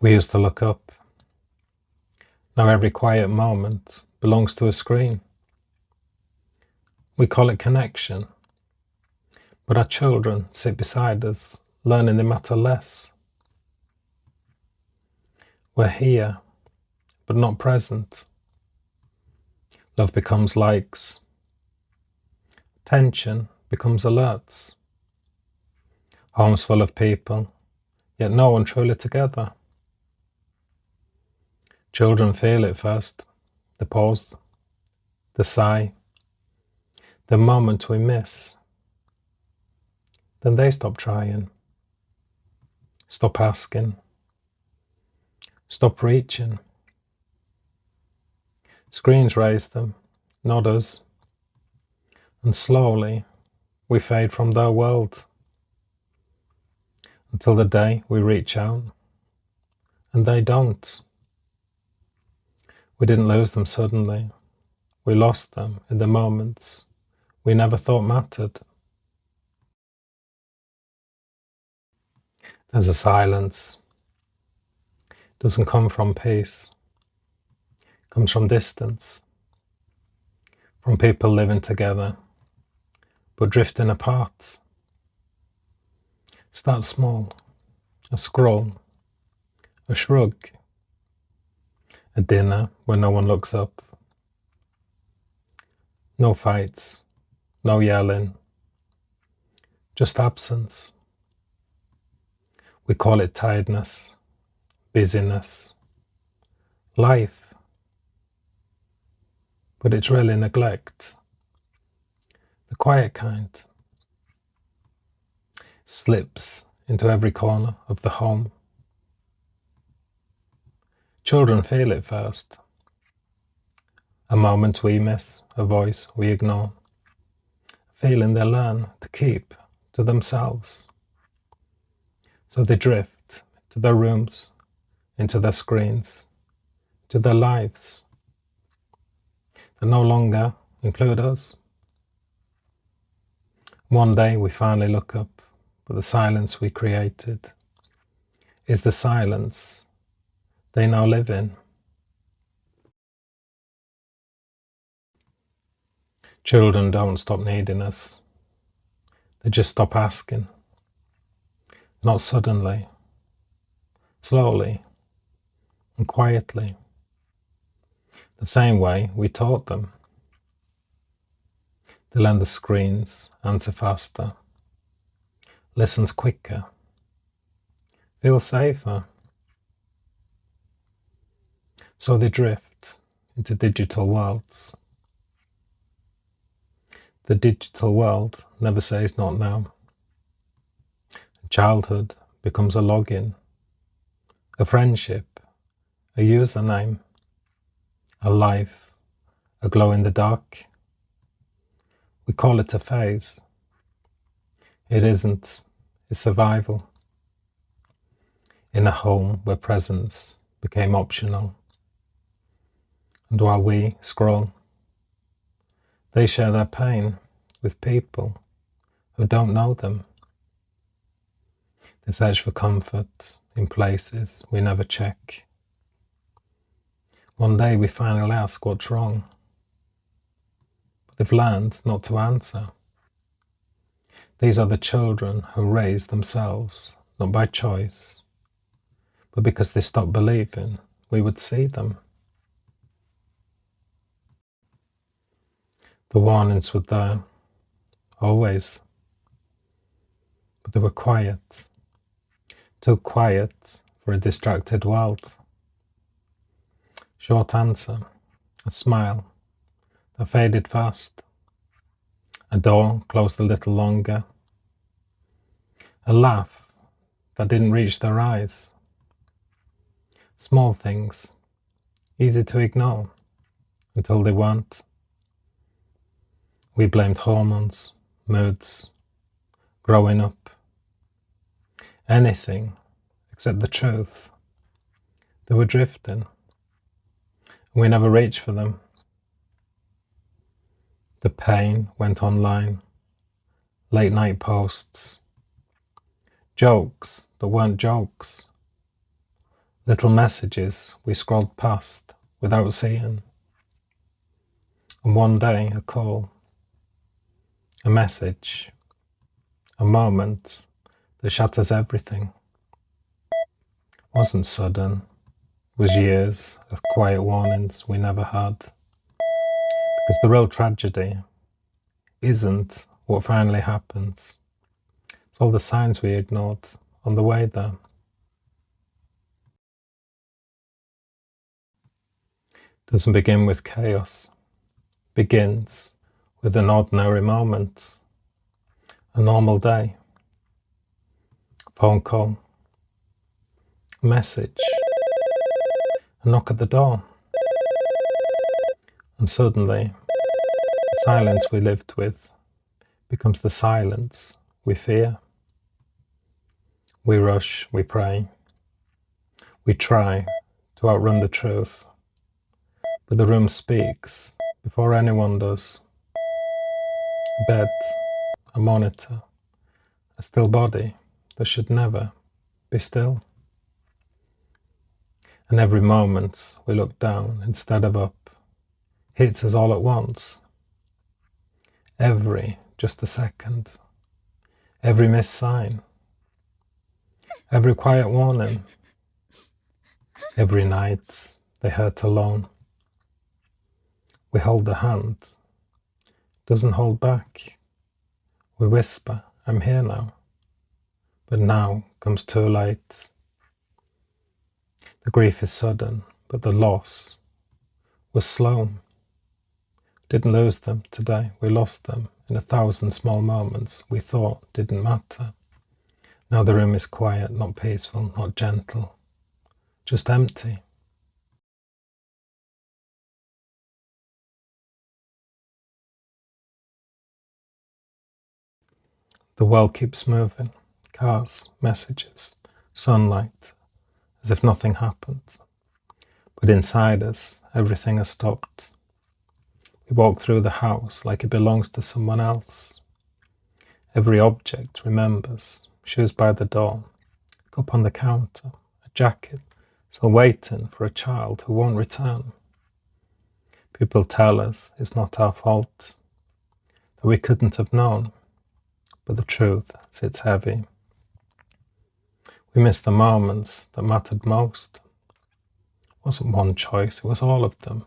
We used to look up. Now every quiet moment belongs to a screen. We call it connection, but our children sit beside us, learning they matter less. We're here, but not present. Love becomes likes. Tension becomes alerts. Homes full of people, yet no one truly together. Children feel it first, the pause, the sigh, the moment we miss. Then they stop trying, stop asking, stop reaching. Screens raise them, not us, and slowly we fade from their world, until the day we reach out, and they don't. We didn't lose them suddenly, we lost them in the moments we never thought mattered. There's a silence. It doesn't come from peace. It comes from distance. From people living together, but drifting apart. Start small. A scroll. A shrug. A dinner where no one looks up. No fights. No yelling. Just absence. We call it tiredness, busyness, life. But it's really neglect. The quiet kind. Slips into every corner of the home. Children feel it first. A moment we miss, a voice we ignore. A feeling they learn to keep to themselves. So they drift to their rooms, into their screens, to their lives. They no longer include us. One day we finally look up, but the silence we created is the silence they now live in. Children don't stop needing us. They just stop asking. Not suddenly, slowly and quietly, the same way we taught them. They learn the screens, answer faster, listens quicker, feel safer. So they drift into digital worlds. The digital world never says not now. Childhood becomes a login, a friendship, a username, a life, a glow in the dark. We call it a phase. It isn't, it's survival. In a home where presence became optional. And while we scroll, they share their pain with people who don't know them. They search for comfort in places we never check. One day we finally ask what's wrong, but they've learned not to answer. These are the children who raise themselves, not by choice, but because they stopped believing we would see them. The warnings were there, always, but they were quiet. Too quiet for a distracted world. Short answer, a smile that faded fast. A door closed a little longer. A laugh that didn't reach their eyes. Small things, easy to ignore until they weren't. We blamed hormones, moods, growing up. Anything except the truth. They were drifting. We never reached for them. The pain went online. Late night posts. Jokes that weren't jokes. little messages we scrolled past without seeing. And one day a call, a message, a moment that shatters everything. Wasn't sudden, was years of quiet warnings we never had. Because the real tragedy isn't what finally happens. It's all the signs we ignored on the way there. Doesn't begin with chaos. Begins with an ordinary moment. A normal day. Phone call. A message. A knock at the door. And suddenly, the silence we lived with becomes the silence we fear. We rush, we pray. We try to outrun the truth. But the room speaks before anyone does. A bed, a monitor, a still body that should never be still. And every moment we look down instead of up hits us all at once. Just a second. Every missed sign. Every quiet warning. Every night they hurt alone. We hold the hand, doesn't hold back. We whisper, I'm here now. But now comes too late. The grief is sudden, but the loss was slow. Didn't lose them today, we lost them in 1,000 small moments we thought didn't matter. Now the room is quiet, not peaceful, not gentle, just empty. The world keeps moving, cars, messages, sunlight, as if nothing happened. But inside us, everything has stopped. We walk through the house like it belongs to someone else. Every object remembers, shoes by the door, cup on the counter, a jacket, still waiting for a child who won't return. People tell us it's not our fault, that we couldn't have known, but the truth sits heavy. We miss the moments that mattered most. It wasn't one choice, it was all of them.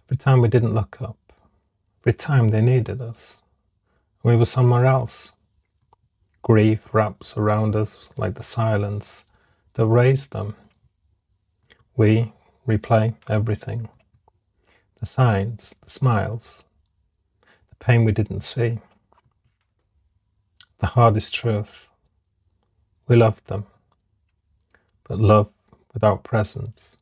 Every time we didn't look up, every time they needed us, we were somewhere else. Grief wraps around us like the silence that raised them. We replay everything. The signs, the smiles, the pain we didn't see. The hardest truth. We loved them. But love without presence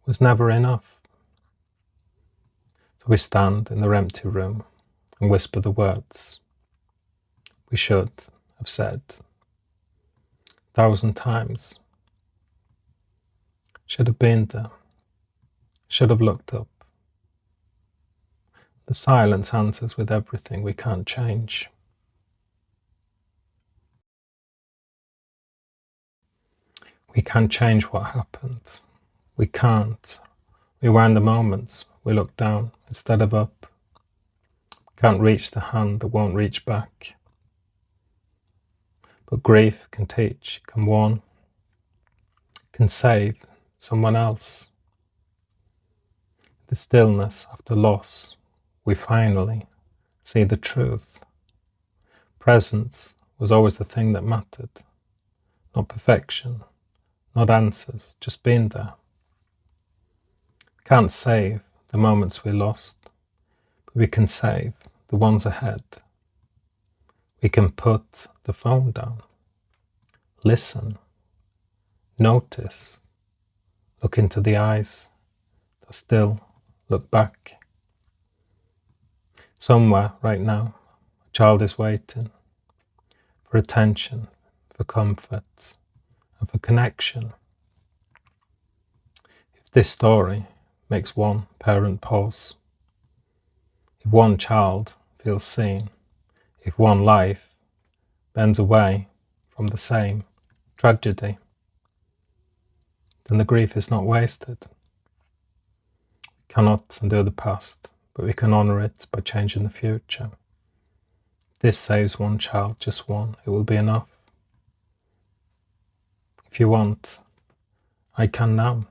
was never enough. So we stand in their empty room and whisper the words we should have said 1,000 times. Should have been there. Should have looked up. The silence answers with everything we can't change. We can't change what happened. We can't rewind the moments we look down instead of up. Can't reach the hand that won't reach back. But grief can teach, can warn, can save someone else. The stillness after loss, we finally see the truth. Presence was always the thing that mattered, not perfection. Not answers, just being there. Can't save the moments we lost, but we can save the ones ahead. We can put the phone down, listen, notice, look into the eyes, that still look back. Somewhere right now, a child is waiting for attention, for comfort, and for connection. If this story makes one parent pause, if one child feels seen, if one life bends away from the same tragedy, then the grief is not wasted. We cannot undo the past, but we can honor it by changing the future. This saves one child, just one. It will be enough. If you want, I can now.